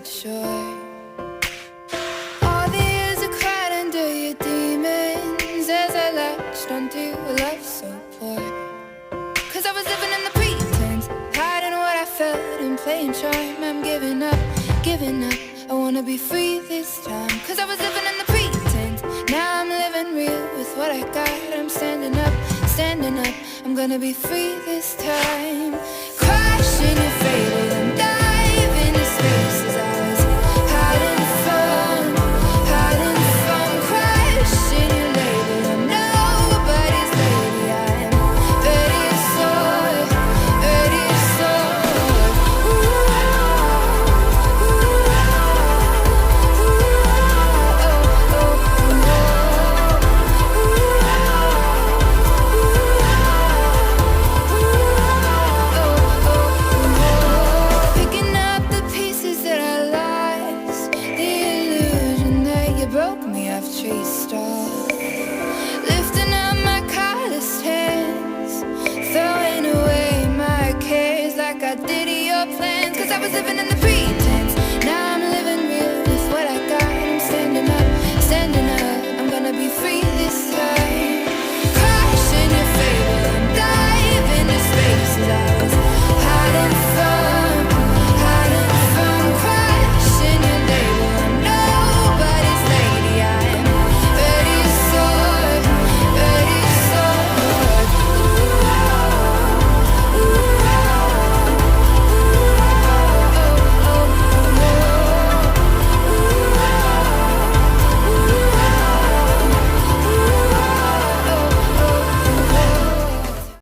sure. All the years I cried under your demons as I latched onto a love so poor. Cause I was living in the pretense, hiding what I felt and playing charm. I'm giving up, giving up. I wanna be free this time. Cause I was living in the pretense, now I'm living real with what I got. I'm standing up, standing up. I'm gonna be free this time. Crashing your faded and diving into spaces I was hiding from, hiding from. Crashing your label, I'm nobody's lady. I am ready to soar, ready to soar. Picking up the pieces that I lost, the illusion that you broke me I've chased off. Lifting up my calloused hands, throwing away my cares like I did your plans. Cause I was living in